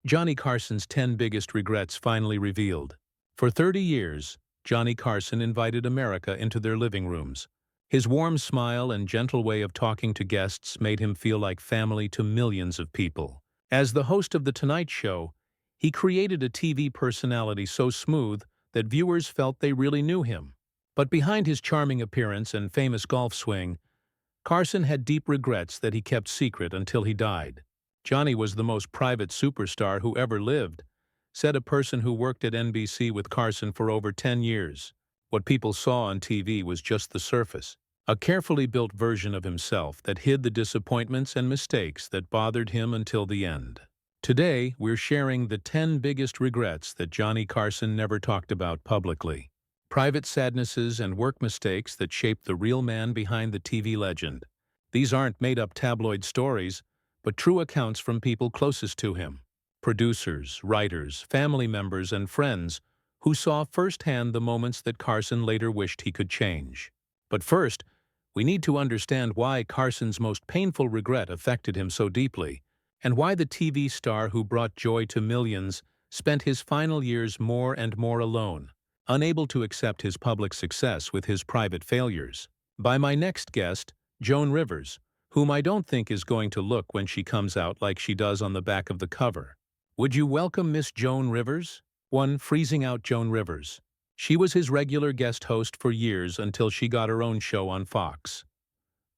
Johnny Carson's 10 biggest regrets finally revealed. For 30 years, Johnny Carson invited America into their living rooms. His warm smile and gentle way of talking to guests made him feel like family to millions of people. As the host of The Tonight Show, he created a TV personality so smooth that viewers felt they really knew him. But behind his charming appearance and famous golf swing, Carson had deep regrets that he kept secret until he died. "Johnny was the most private superstar who ever lived," said a person who worked at NBC with Carson for over 10 years. What people saw on TV was just the surface, a carefully built version of himself that hid the disappointments and mistakes that bothered him until the end. Today, we're sharing the 10 biggest regrets that Johnny Carson never talked about publicly. Private sadnesses and work mistakes that shaped the real man behind the TV legend. These aren't made-up tabloid stories, but true accounts from people closest to him. Producers, writers, family members, and friends who saw firsthand the moments that Carson later wished he could change. But first, we need to understand why Carson's most painful regret affected him so deeply, and why the TV star who brought joy to millions spent his final years more and more alone, unable to accept his public success with his private failures. By my next guest, Joan Rivers, whom I don't think is going to look when she comes out like she does on the back of the cover. Would you welcome Miss Joan Rivers? 1. Freezing out Joan Rivers. She was his regular guest host for years until she got her own show on Fox.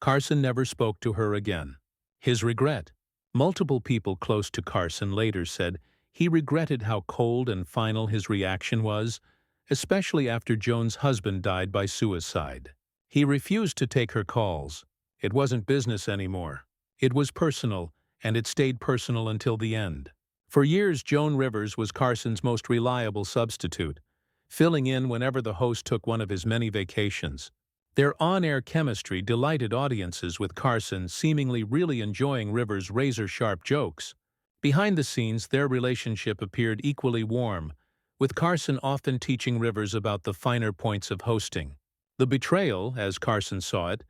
Carson never spoke to her again. His regret. Multiple people close to Carson later said he regretted how cold and final his reaction was, especially after Joan's husband died by suicide. He refused to take her calls. It wasn't business anymore. It was personal, and it stayed personal until the end. For years, Joan Rivers was Carson's most reliable substitute, filling in whenever the host took one of his many vacations. Their on-air chemistry delighted audiences, with Carson seemingly really enjoying Rivers' razor-sharp jokes. Behind the scenes, their relationship appeared equally warm, with Carson often teaching Rivers about the finer points of hosting. The betrayal, as Carson saw it,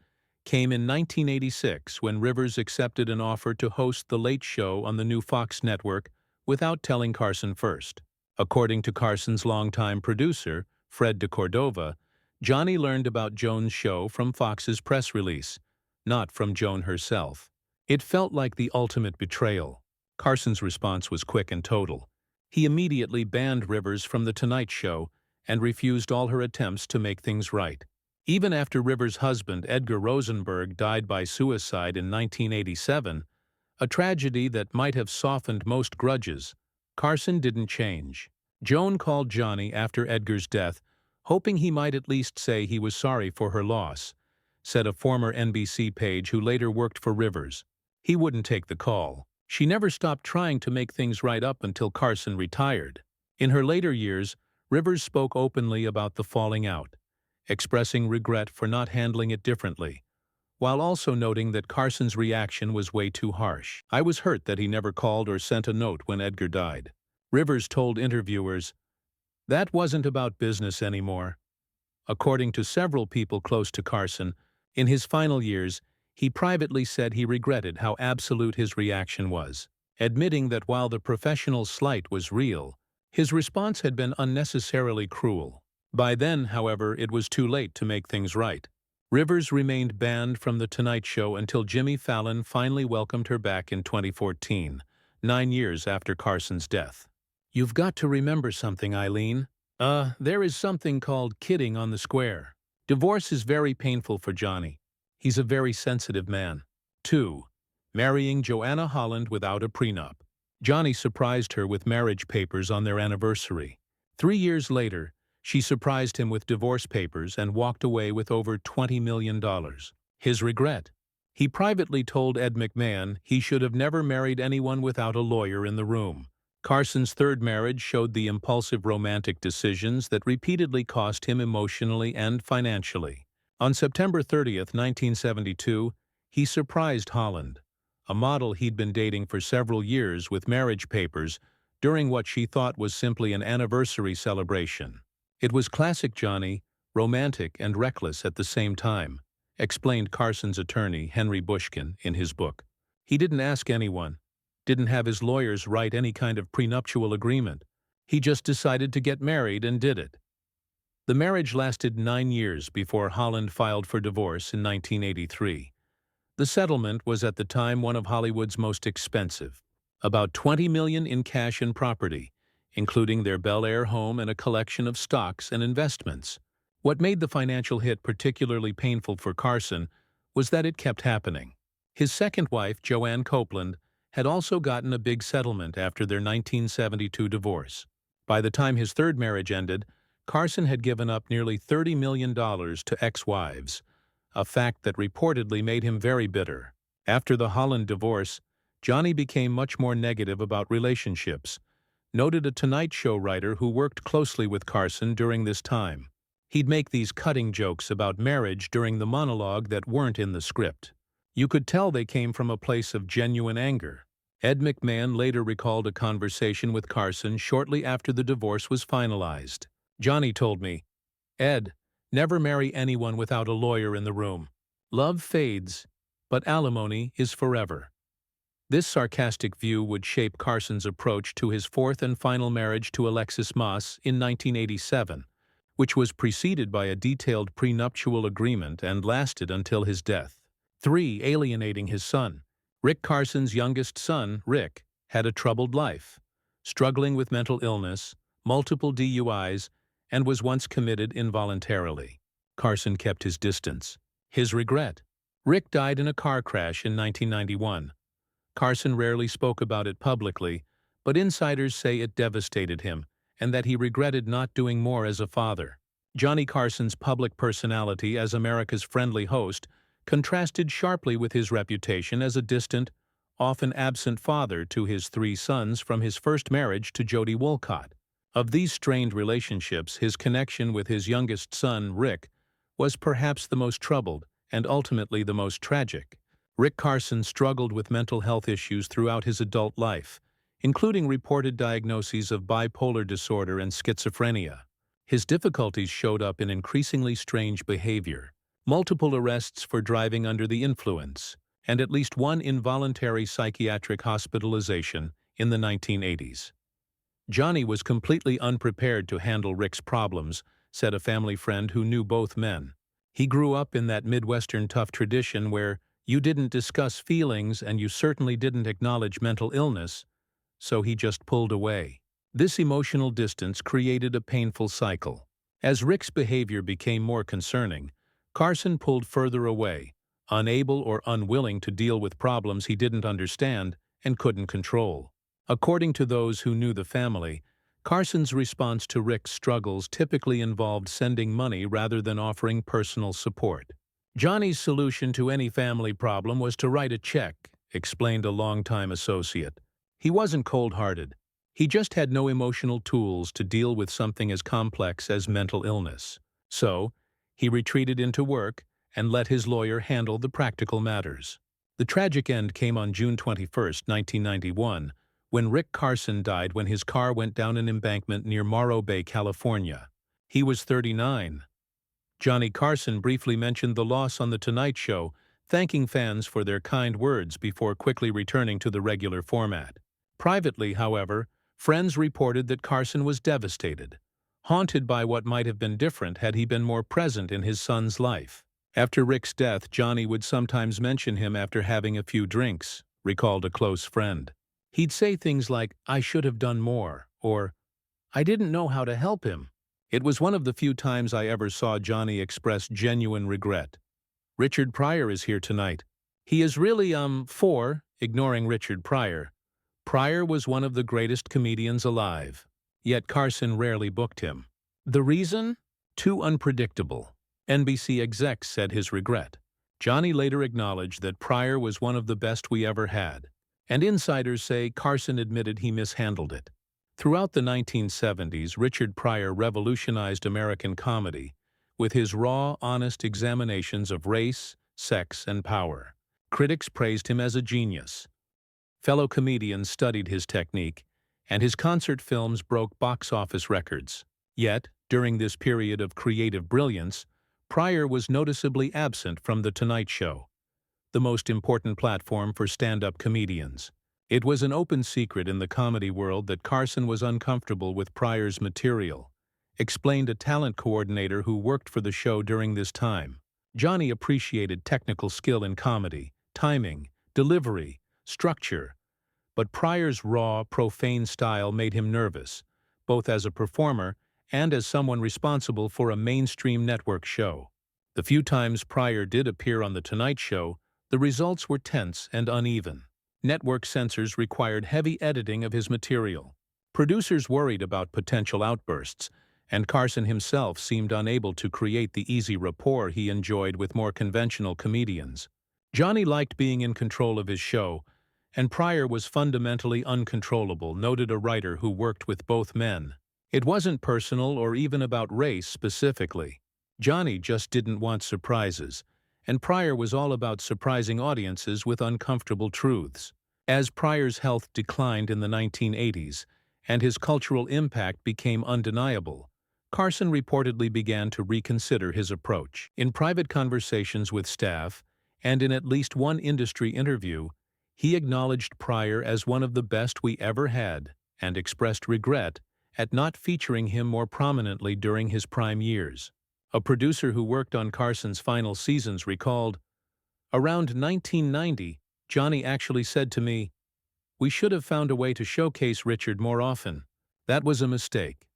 came in 1986 when Rivers accepted an offer to host The Late Show on the new Fox network without telling Carson first. According to Carson's longtime producer, Fred de Cordova, Johnny learned about Joan's show from Fox's press release, not from Joan herself. It felt like the ultimate betrayal. Carson's response was quick and total. He immediately banned Rivers from The Tonight Show and refused all her attempts to make things right. Even after Rivers' husband, Edgar Rosenberg, died by suicide in 1987, a tragedy that might have softened most grudges, Carson didn't change. Joan called Johnny after Edgar's death, hoping he might at least say he was sorry for her loss, said a former NBC page who later worked for Rivers. He wouldn't take the call. She never stopped trying to make things right up until Carson retired. In her later years, Rivers spoke openly about the falling out, expressing regret for not handling it differently, while also noting that Carson's reaction was way too harsh. "I was hurt that he never called or sent a note when Edgar died." Rivers told interviewers, "That wasn't about business anymore." According to several people close to Carson, in his final years, he privately said he regretted how absolute his reaction was, admitting that while the professional slight was real, his response had been unnecessarily cruel. By then, however, it was too late to make things right. Rivers remained banned from The Tonight Show until Jimmy Fallon finally welcomed her back in 2014, 9 years after Carson's death. "You've got to remember something, Eileen. There is something called kidding on the square. Divorce is very painful for Johnny. He's a very sensitive man." 2. Marrying Joanna Holland without a prenup. Johnny surprised her with marriage papers on their anniversary. 3 years later, she surprised him with divorce papers and walked away with over $20 million. His regret. He privately told Ed McMahon he should have never married anyone without a lawyer in the room. Carson's third marriage showed the impulsive romantic decisions that repeatedly cost him emotionally and financially. On September 30th, 1972, he surprised Holland, a model he'd been dating for several years, with marriage papers during what she thought was simply an anniversary celebration. "It was classic Johnny, romantic and reckless at the same time," explained Carson's attorney, Henry Bushkin, in his book. "He didn't ask anyone, didn't have his lawyers write any kind of prenuptial agreement. He just decided to get married and did it. The marriage lasted 9 years before Holland filed for divorce in 1983. The settlement was at the time one of Hollywood's most expensive, about $20 million in cash and property, including their Bel Air home and a collection of stocks and investments. What made the financial hit particularly painful for Carson was that it kept happening. His second wife, Joanne Copeland, had also gotten a big settlement after their 1972 divorce. By the time his third marriage ended, Carson had given up nearly $30 million to ex-wives, a fact that reportedly made him very bitter. After the Holland divorce, Johnny became much more negative about relationships, noted a Tonight Show writer who worked closely with Carson during this time. He'd make these cutting jokes about marriage during the monologue that weren't in the script. You could tell they came from a place of genuine anger. Ed McMahon later recalled a conversation with Carson shortly after the divorce was finalized. Johnny told me, "Ed, never marry anyone without a lawyer in the room. Love fades, but alimony is forever." This sarcastic view would shape Carson's approach to his fourth and final marriage to Alexis Moss in 1987, which was preceded by a detailed prenuptial agreement and lasted until his death. 3. Alienating his son. Rick Carson's youngest son, Rick, had a troubled life, struggling with mental illness, multiple DUIs, and was once committed involuntarily. Carson kept his distance. His regret. Rick died in a car crash in 1991. Carson rarely spoke about it publicly, but insiders say it devastated him and that he regretted not doing more as a father. Johnny Carson's public personality as America's friendly host contrasted sharply with his reputation as a distant, often absent father to his 3 sons from his first marriage to Jody Wolcott. Of these strained relationships, his connection with his youngest son, Rick, was perhaps the most troubled and ultimately the most tragic. Rick Carson struggled with mental health issues throughout his adult life, including reported diagnoses of bipolar disorder and schizophrenia. His difficulties showed up in increasingly strange behavior, multiple arrests for driving under the influence, and at least one involuntary psychiatric hospitalization in the 1980s. Johnny was completely unprepared to handle Rick's problems, said a family friend who knew both men. He grew up in that Midwestern tough tradition where you didn't discuss feelings and you certainly didn't acknowledge mental illness, so he just pulled away. This emotional distance created a painful cycle. As Rick's behavior became more concerning, Carson pulled further away, unable or unwilling to deal with problems he didn't understand and couldn't control. According to those who knew the family, Carson's response to Rick's struggles typically involved sending money rather than offering personal support. Johnny's solution to any family problem was to write a check, explained a longtime associate. He wasn't cold-hearted. He just had no emotional tools to deal with something as complex as mental illness. So, he retreated into work and let his lawyer handle the practical matters. The tragic end came on June 21, 1991, when Rick Carson died when his car went down an embankment near Morro Bay, California. He was 39. Johnny Carson briefly mentioned the loss on The Tonight Show, thanking fans for their kind words before quickly returning to the regular format. Privately, however, friends reported that Carson was devastated, haunted by what might have been different had he been more present in his son's life. After Rick's death, Johnny would sometimes mention him after having a few drinks, recalled a close friend. He'd say things like, "I should have done more," or, "I didn't know how to help him." It was one of the few times I ever saw Johnny express genuine regret. Richard Pryor is here tonight. He is really, ignoring Richard Pryor. Pryor was one of the greatest comedians alive. Yet Carson rarely booked him. The reason? Too unpredictable. NBC execs said his regret. Johnny later acknowledged that Pryor was one of the best we ever had, and insiders say Carson admitted he mishandled it. Throughout the 1970s, Richard Pryor revolutionized American comedy with his raw, honest examinations of race, sex, and power. Critics praised him as a genius. Fellow comedians studied his technique, and his concert films broke box office records. Yet, during this period of creative brilliance, Pryor was noticeably absent from The Tonight Show, the most important platform for stand-up comedians. It was an open secret in the comedy world that Carson was uncomfortable with Pryor's material, explained a talent coordinator who worked for the show during this time. Johnny appreciated technical skill in comedy, timing, delivery, structure, but Pryor's raw, profane style made him nervous, both as a performer and as someone responsible for a mainstream network show. The few times Pryor did appear on The Tonight Show, the results were tense and uneven. Network censors required heavy editing of his material. Producers worried about potential outbursts, and Carson himself seemed unable to create the easy rapport he enjoyed with more conventional comedians. Johnny liked being in control of his show, and Pryor was fundamentally uncontrollable, noted a writer who worked with both men. It wasn't personal or even about race specifically. Johnny just didn't want surprises, and Pryor was all about surprising audiences with uncomfortable truths. As Pryor's health declined in the 1980s, and his cultural impact became undeniable, Carson reportedly began to reconsider his approach. In private conversations with staff, and in at least one industry interview, he acknowledged Pryor as one of the best we ever had, and expressed regret at not featuring him more prominently during his prime years. A producer who worked on Carson's final seasons recalled, "Around 1990, Johnny actually said to me, 'We should have found a way to showcase Richard more often. That was a mistake.'"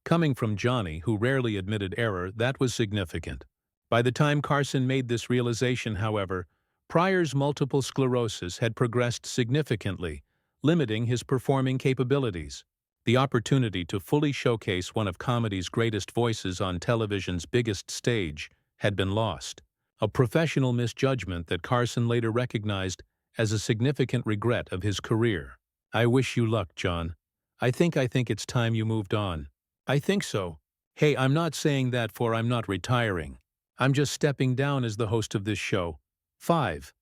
Coming from Johnny, who rarely admitted error, that was significant. By the time Carson made this realization, however, Pryor's multiple sclerosis had progressed significantly, limiting his performing capabilities. The opportunity to fully showcase one of comedy's greatest voices on television's biggest stage had been lost, a professional misjudgment that Carson later recognized as a significant regret of his career. "I wish you luck, John. I think it's time you moved on." "I think so. Hey, I'm not saying that for I'm not retiring. I'm just stepping down as the host of this show." 5.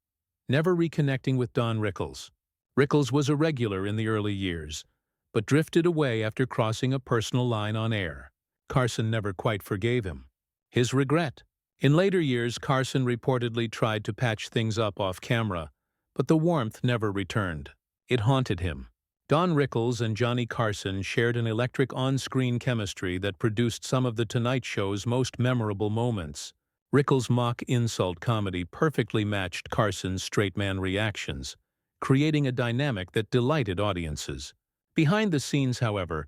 Never reconnecting with Don Rickles. Rickles was a regular in the early years, but drifted away after crossing a personal line on air. Carson never quite forgave him. His regret. In later years, Carson reportedly tried to patch things up off camera, but the warmth never returned. It haunted him. Don Rickles and Johnny Carson shared an electric on-screen chemistry that produced some of The Tonight Show's most memorable moments. Rickles' mock insult comedy perfectly matched Carson's straight-man reactions, creating a dynamic that delighted audiences. Behind the scenes, however,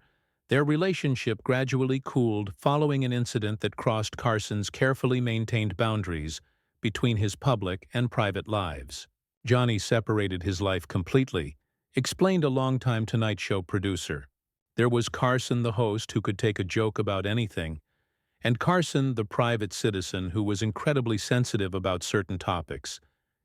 their relationship gradually cooled following an incident that crossed Carson's carefully maintained boundaries between his public and private lives. Johnny separated his life completely, explained a longtime Tonight Show producer. There was Carson, the host, who could take a joke about anything, and Carson, the private citizen who was incredibly sensitive about certain topics,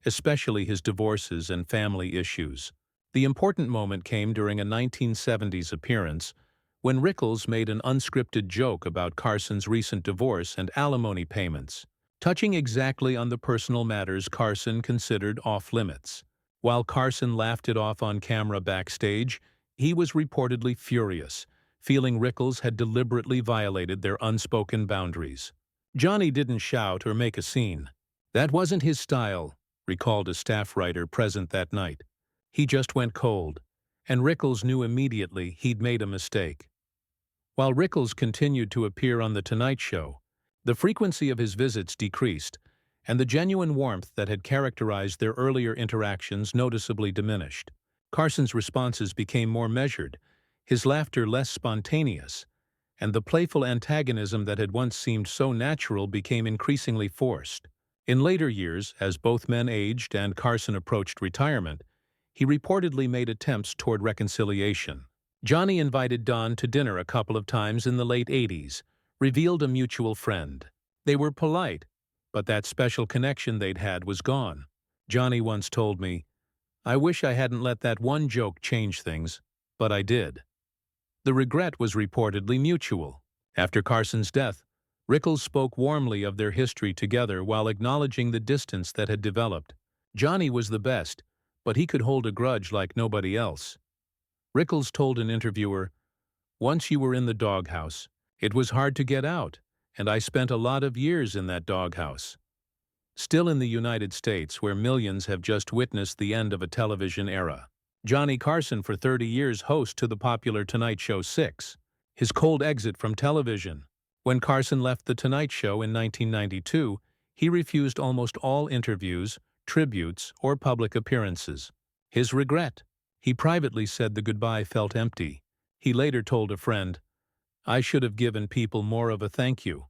especially his divorces and family issues. The important moment came during a 1970s appearance when Rickles made an unscripted joke about Carson's recent divorce and alimony payments, touching exactly on the personal matters Carson considered off-limits. While Carson laughed it off on camera backstage, he was reportedly furious, feeling Rickles had deliberately violated their unspoken boundaries. Johnny didn't shout or make a scene. "That wasn't his style," recalled a staff writer present that night. "He just went cold, and Rickles knew immediately he'd made a mistake." While Rickles continued to appear on The Tonight Show, the frequency of his visits decreased, and the genuine warmth that had characterized their earlier interactions noticeably diminished. Carson's responses became more measured, his laughter less spontaneous, and the playful antagonism that had once seemed so natural became increasingly forced. In later years, as both men aged and Carson approached retirement, he reportedly made attempts toward reconciliation. Johnny invited Don to dinner a couple of times in the late 80s, revealed a mutual friend. They were polite, but that special connection they'd had was gone. Johnny once told me, "I wish I hadn't let that one joke change things, but I did." The regret was reportedly mutual. After Carson's death, Rickles spoke warmly of their history together while acknowledging the distance that had developed. Johnny was the best, but he could hold a grudge like nobody else. Rickles told an interviewer, "Once you were in the doghouse, it was hard to get out, and I spent a lot of years in that doghouse." Still in the United States, where millions have just witnessed the end of a television era. Johnny Carson, for 30 years host to the popular Tonight Show 6. His cold exit from television. When Carson left The Tonight Show in 1992, he refused almost all interviews, tributes, or public appearances. His regret. He privately said the goodbye felt empty. He later told a friend, "I should have given people more of a thank you."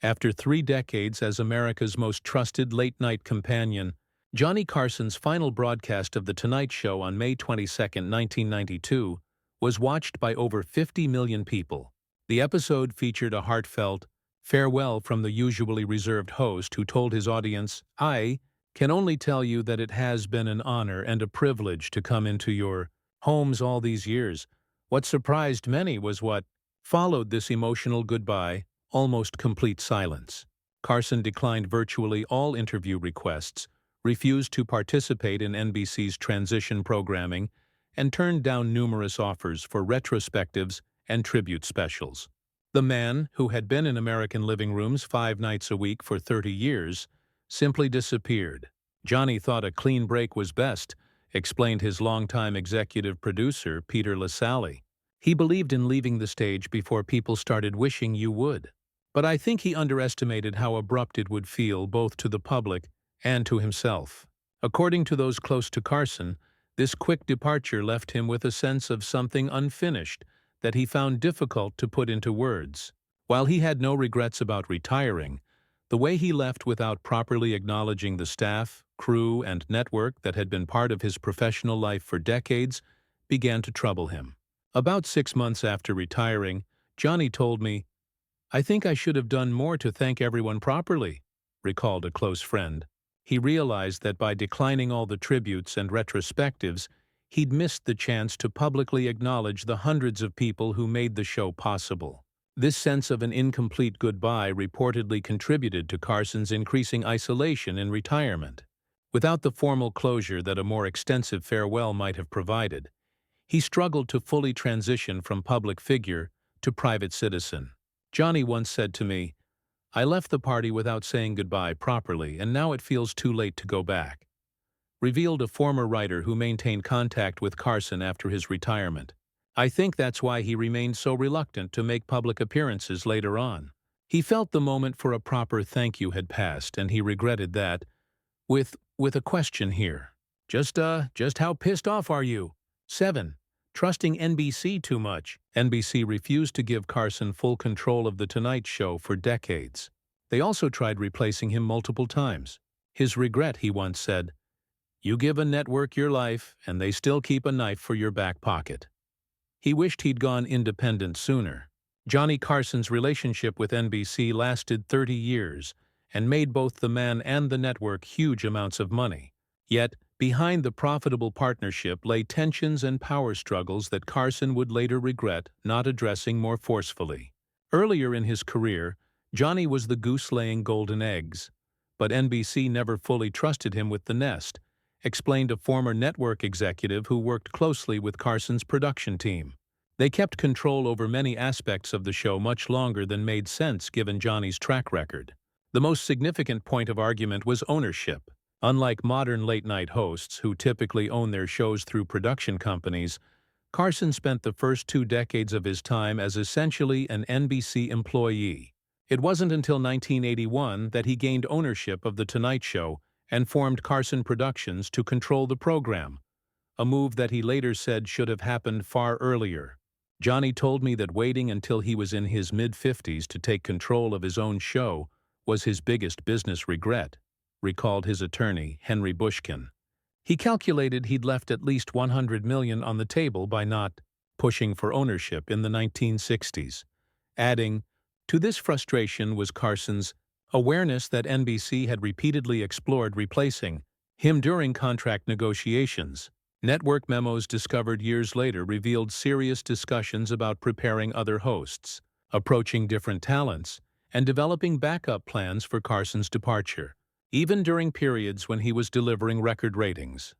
After 3 decades as America's most trusted late-night companion, Johnny Carson's final broadcast of The Tonight Show on May 22, 1992, was watched by over 50 million people. The episode featured a heartfelt farewell from the usually reserved host, who told his audience, "I can only tell you that it has been an honor and a privilege to come into your homes all these years." What surprised many was what followed this emotional goodbye: almost complete silence. Carson declined virtually all interview requests, refused to participate in NBC's transition programming, and turned down numerous offers for retrospectives and tribute specials. The man, who had been in American living rooms 5 nights a week for 30 years, simply disappeared. "Johnny thought a clean break was best," explained his longtime executive producer, Peter LaSalle. "He believed in leaving the stage before people started wishing you would. But I think he underestimated how abrupt it would feel both to the public and to himself." According to those close to Carson, this quick departure left him with a sense of something unfinished that he found difficult to put into words. While he had no regrets about retiring, the way he left without properly acknowledging the staff, crew, and network that had been part of his professional life for decades began to trouble him. About 6 months after retiring, Johnny told me, "I think I should have done more to thank everyone properly," recalled a close friend. He realized that by declining all the tributes and retrospectives, he'd missed the chance to publicly acknowledge the hundreds of people who made the show possible. This sense of an incomplete goodbye reportedly contributed to Carson's increasing isolation in retirement. Without the formal closure that a more extensive farewell might have provided, he struggled to fully transition from public figure to private citizen. Johnny once said to me, "I left the party without saying goodbye properly, and now it feels too late to go back," revealed a former writer who maintained contact with Carson after his retirement. "I think that's why he remained so reluctant to make public appearances later on. He felt the moment for a proper thank you had passed, and he regretted that." With a question here. Just how pissed off are you? 7. Trusting NBC too much. NBC refused to give Carson full control of The Tonight Show for decades. They also tried replacing him multiple times. His regret, he once said, "You give a network your life, and they still keep a knife for your back pocket." He wished he'd gone independent sooner. Johnny Carson's relationship with NBC lasted 30 years and made both the man and the network huge amounts of money. Yet, behind the profitable partnership lay tensions and power struggles that Carson would later regret not addressing more forcefully. Earlier in his career, Johnny was the goose laying golden eggs, but NBC never fully trusted him with the nest, explained a former network executive who worked closely with Carson's production team. They kept control over many aspects of the show much longer than made sense given Johnny's track record. The most significant point of argument was ownership. Unlike modern late-night hosts who typically own their shows through production companies, Carson spent the first 2 decades of his time as essentially an NBC employee. It wasn't until 1981 that he gained ownership of The Tonight Show and formed Carson Productions to control the program, a move that he later said should have happened far earlier. Johnny told me that waiting until he was in his mid-50s to take control of his own show was his biggest business regret, recalled his attorney, Henry Bushkin. He calculated he'd left at least $100 million on the table by not pushing for ownership in the 1960s, adding, to this frustration was Carson's awareness that NBC had repeatedly explored replacing him during contract negotiations. Network memos discovered years later revealed serious discussions about preparing other hosts, approaching different talents, and developing backup plans for Carson's departure, even during periods when he was delivering record ratings.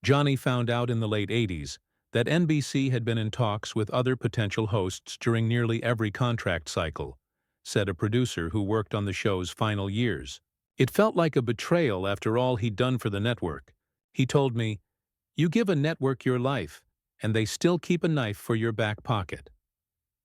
Johnny found out in the late 80s that NBC had been in talks with other potential hosts during nearly every contract cycle, said a producer who worked on the show's final years. "It felt like a betrayal after all he'd done for the network. He told me, You give a network your life, and they still keep a knife for your back pocket.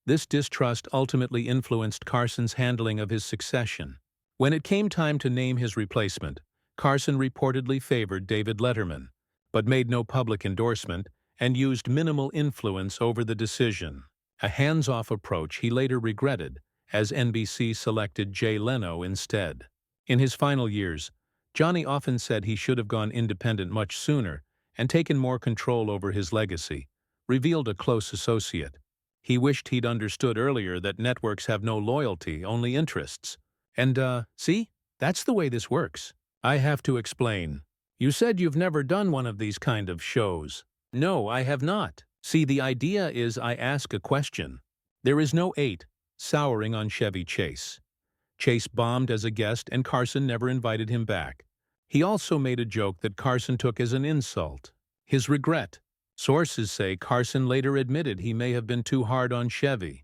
This distrust ultimately influenced Carson's handling of his succession. When it came time to name his replacement, Carson reportedly favored David Letterman, but made no public endorsement and used minimal influence over the decision. A hands-off approach he later regretted, as NBC selected Jay Leno instead. In his final years, Johnny often said he should have gone independent much sooner and taken more control over his legacy, revealed a close associate. He wished he'd understood earlier that networks have no loyalty, only interests. And, see? That's the way this works. I have to explain. You said you've never done one of these kind of shows. No, I have not. See, the idea is I ask a question. There is no 8 souring on Chevy Chase. Chase bombed as a guest and Carson never invited him back. He also made a joke that Carson took as an insult. His regret. Sources say Carson later admitted he may have been too hard on Chevy,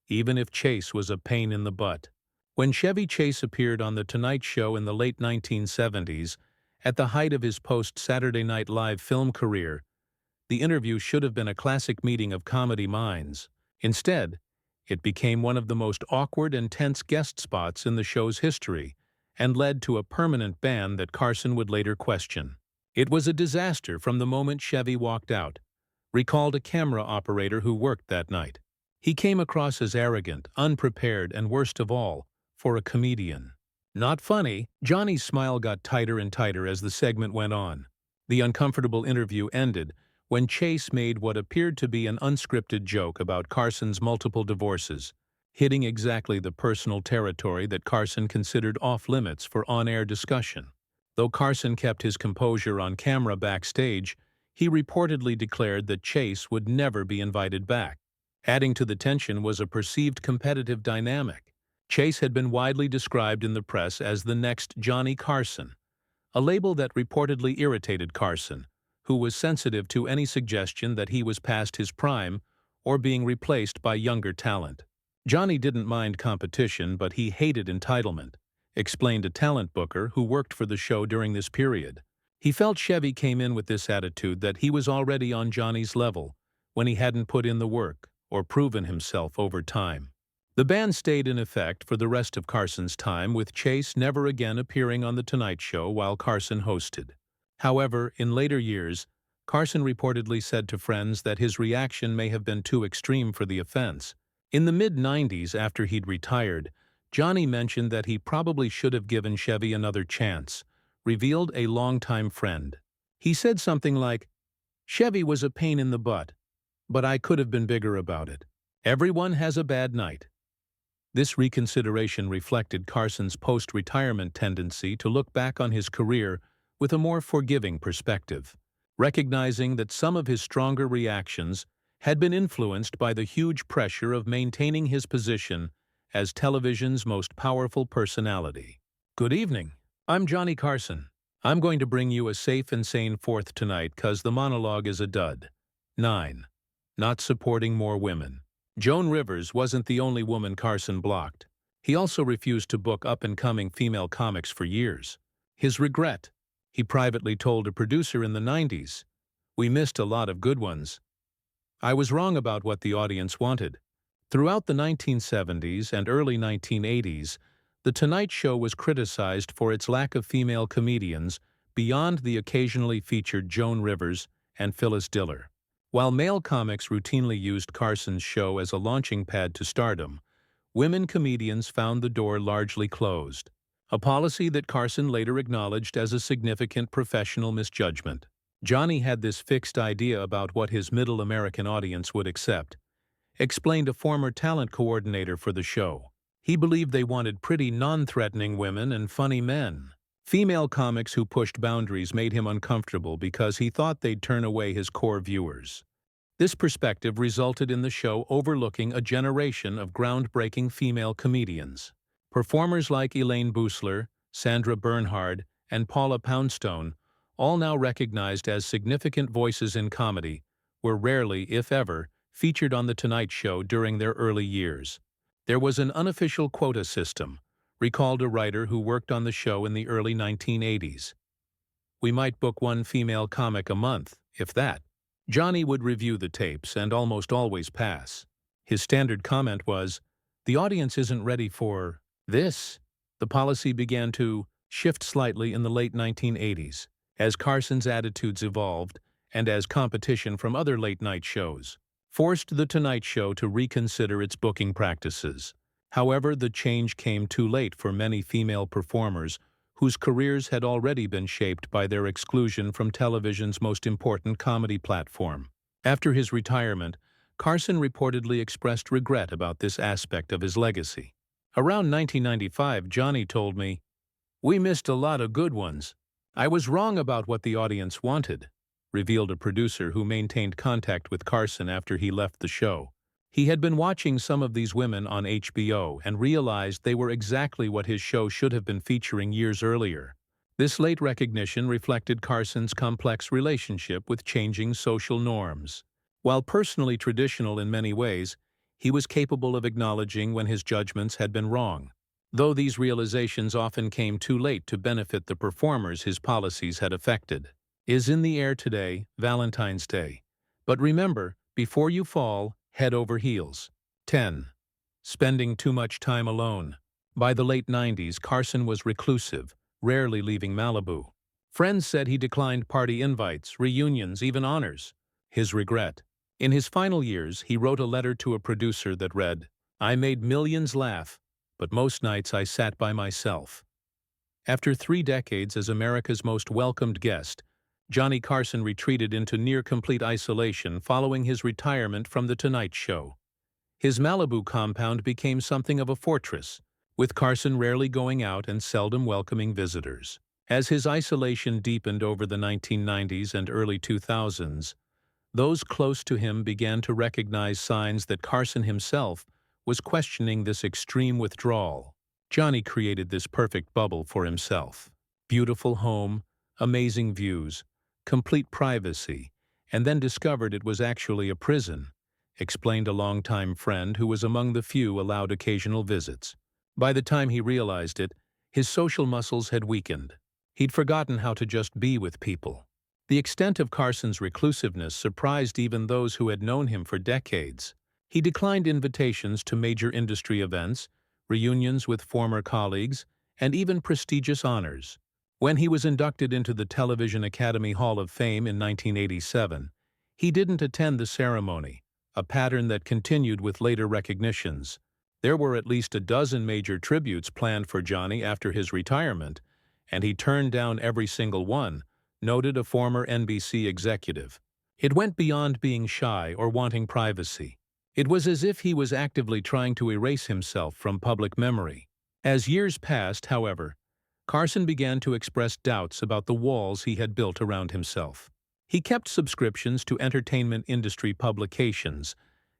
even if Chase was a pain in the butt. When Chevy Chase appeared on The Tonight Show in the late 1970s, at the height of his post-Saturday Night Live film career, the interview should have been a classic meeting of comedy minds. Instead, it became one of the most awkward and tense guest spots in the show's history and led to a permanent ban that Carson would later question. It was a disaster from the moment Chevy walked out, recalled a camera operator who worked that night. He came across as arrogant, unprepared, and worst of all, for a comedian. Not funny. Johnny's smile got tighter and tighter as the segment went on. The uncomfortable interview ended when Chase made what appeared to be an unscripted joke about Carson's multiple divorces, hitting exactly the personal territory that Carson considered off-limits for on-air discussion. Though Carson kept his composure on camera backstage, he reportedly declared that Chase would never be invited back. Adding to the tension was a perceived competitive dynamic. Chase had been widely described in the press as the next Johnny Carson, a label that reportedly irritated Carson, who was sensitive to any suggestion that he was past his prime or being replaced by younger talent. Johnny didn't mind competition, but he hated entitlement, explained a talent booker who worked for the show during this period. He felt Chevy came in with this attitude that he was already on Johnny's level when he hadn't put in the work or proven himself over time. The ban stayed in effect for the rest of Carson's time, with Chase never again appearing on The Tonight Show while Carson hosted. However, in later years, Carson reportedly said to friends that his reaction may have been too extreme for the offense. In the mid-90s, after he'd retired, Johnny mentioned that he probably should have given Chevy another chance, revealed a longtime friend. He said something like, "Chevy was a pain in the butt, but I could have been bigger about it. Everyone has a bad night." This reconsideration reflected Carson's post-retirement tendency to look back on his career with a more forgiving perspective, recognizing that some of his stronger reactions had been influenced by the huge pressure of maintaining his position as television's most powerful personality. Good evening. I'm Johnny Carson. I'm going to bring you a safe and sane fourth tonight 'cause the monologue is a dud. 9. Not supporting more women. Joan Rivers wasn't the only woman Carson blocked. He also refused to book up-and-coming female comics for years. His regret. He privately told a producer in the 90s, "We missed a lot of good ones. I was wrong about what the audience wanted." Throughout the 1970s and early 1980s, The Tonight Show was criticized for its lack of female comedians beyond the occasionally featured Joan Rivers and Phyllis Diller. While male comics routinely used Carson's show as a launching pad to stardom, women comedians found the door largely closed, a policy that Carson later acknowledged as a significant professional misjudgment. Johnny had this fixed idea about what his middle American audience would accept, explained a former talent coordinator for the show. He believed they wanted pretty, non-threatening women and funny men. Female comics who pushed boundaries made him uncomfortable because he thought they'd turn away his core viewers. This perspective resulted in the show overlooking a generation of groundbreaking female comedians. Performers like Elaine Boosler, Sandra Bernhard, and Paula Poundstone, all now recognized as significant voices in comedy, were rarely, if ever, featured on The Tonight Show during their early years. There was an unofficial quota system, recalled a writer who worked on the show in the early 1980s. "We might book one female comic a month. if that. Johnny would review the tapes and almost always pass. His standard comment was, "The audience isn't ready for this." The policy began to shift slightly in the late 1980s, as Carson's attitudes evolved and as competition from other late-night shows forced The Tonight Show to reconsider its booking practices. However, the change came too late for many female performers whose careers had already been shaped by their exclusion from television's most important comedy platform. After his retirement, Carson reportedly expressed regret about this aspect of his legacy. Around 1995, Johnny told me, "We missed a lot of good ones. I was wrong about what the audience wanted," revealed a producer who maintained contact with Carson after he left the show. He had been watching some of these women on HBO and realized they were exactly what his show should have been featuring years earlier. This late recognition reflected Carson's complex relationship with changing social norms. While personally traditional in many ways, he was capable of acknowledging when his judgments had been wrong. Though these realizations often came too late to benefit the performers his policies had affected. Is in the air today, Valentine's Day. But remember, before you fall, head over heels. 10. Spending too much time alone. By the late 90s, Carson was reclusive, rarely leaving Malibu. Friends said he declined party invites, reunions, even honors. His regret. In his final years, he wrote a letter to a producer that read, "I made millions laugh, but most nights I sat by myself." After 3 decades as America's most welcomed guest, Johnny Carson retreated into near-complete isolation following his retirement from The Tonight Show. His Malibu compound became something of a fortress, with Carson rarely going out and seldom welcoming visitors. As his isolation deepened over the 1990s and early 2000s, those close to him began to recognize signs that Carson himself was questioning this extreme withdrawal. Johnny created this perfect bubble for himself. Beautiful home, amazing views, complete privacy, and then discovered it was actually a prison, explained a longtime friend who was among the few allowed occasional visits. By the time he realized it, his social muscles had weakened. He'd forgotten how to just be with people. The extent of Carson's reclusiveness surprised even those who had known him for decades. He declined invitations to major industry events, reunions with former colleagues, and even prestigious honors. When he was inducted into the Television Academy Hall of Fame in 1987, he didn't attend the ceremony, a pattern that continued with later recognitions. There were at least a dozen major tributes planned for Johnny after his retirement, and he turned down every single one, noted a former NBC executive. It went beyond being shy or wanting privacy. It was as if he was actively trying to erase himself from public memory. As years passed, however, Carson began to express doubts about the walls he had built around himself. He kept subscriptions to entertainment industry publications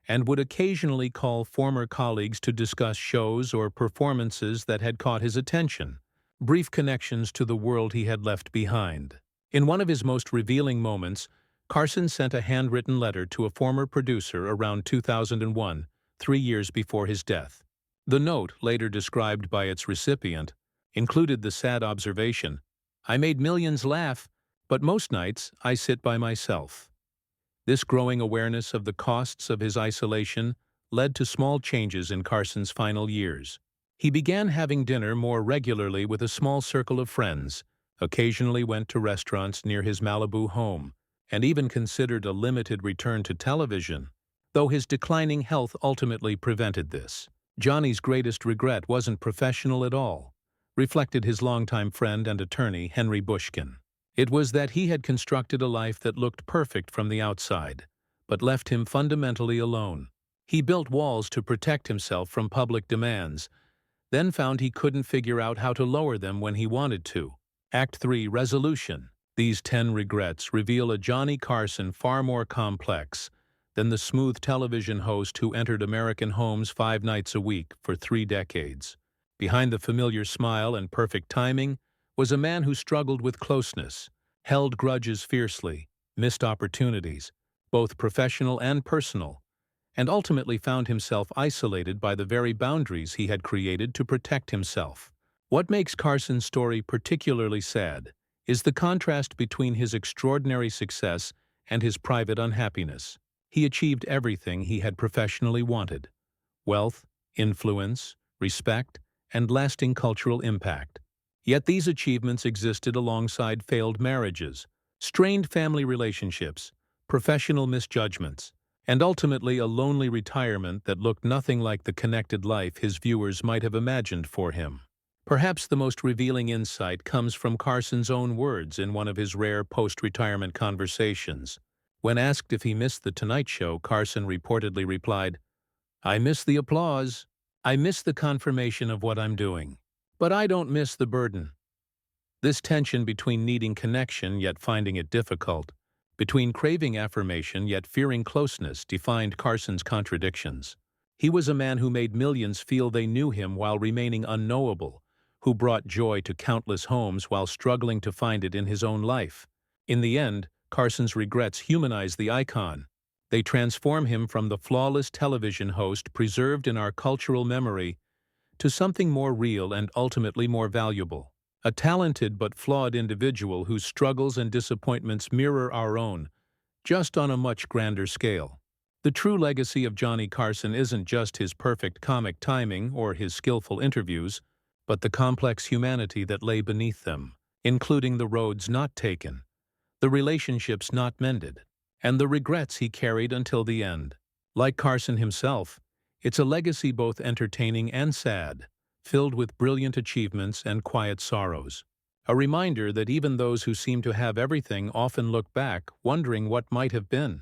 and would occasionally call former colleagues to discuss shows or performances that had caught his attention, brief connections to the world he had left behind. In one of his most revealing moments, Carson sent a handwritten letter to a former producer around 2001, 3 years before his death. The note, later described by its recipient, included the sad observation, "I made millions laugh, but most nights I sit by myself." This growing awareness of the costs of his isolation led to small changes in Carson's final years. He began having dinner more regularly with a small circle of friends, occasionally went to restaurants near his Malibu home, and even considered a limited return to television, though his declining health ultimately prevented this. Johnny's greatest regret wasn't professional at all, reflected his longtime friend and attorney Henry Bushkin. It was that he had constructed a life that looked perfect from the outside, but left him fundamentally alone. He built walls to protect himself from public demands, then found he couldn't figure out how to lower them when he wanted to. Act 3, Resolution. These 10 regrets reveal a Johnny Carson far more complex than the smooth television host who entered American homes 5 nights a week for 3 decades. Behind the familiar smile and perfect timing was a man who struggled with closeness, held grudges fiercely, missed opportunities, both professional and personal, and ultimately found himself isolated by the very boundaries he had created to protect himself. What makes Carson's story particularly sad is the contrast between his extraordinary success and his private unhappiness. He achieved everything he had professionally wanted: wealth, influence, respect, and lasting cultural impact. Yet these achievements existed alongside failed marriages, strained family relationships, professional misjudgments, and ultimately a lonely retirement that looked nothing like the connected life his viewers might have imagined for him. Perhaps the most revealing insight comes from Carson's own words in one of his rare post-retirement conversations. When asked if he missed The Tonight Show, Carson reportedly replied, "I miss the applause. I miss the confirmation of what I'm doing. But I don't miss the burden." This tension between needing connection yet finding it difficult, between craving affirmation yet fearing closeness, defined Carson's contradictions. He was a man who made millions feel they knew him while remaining unknowable, who brought joy to countless homes while struggling to find it in his own life. In the end, Carson's regrets humanize the icon. They transform him from the flawless television host preserved in our cultural memory to something more real and ultimately more valuable. A talented but flawed individual whose struggles and disappointments mirror our own, just on a much grander scale. The true legacy of Johnny Carson isn't just his perfect comic timing or his skillful interviews, but the complex humanity that lay beneath them, including the roads not taken, the relationships not mended, and the regrets he carried until the end. Like Carson himself, it's a legacy both entertaining and sad, filled with brilliant achievements and quiet sorrows. A reminder that even those who seem to have everything often look back, wondering what might have been.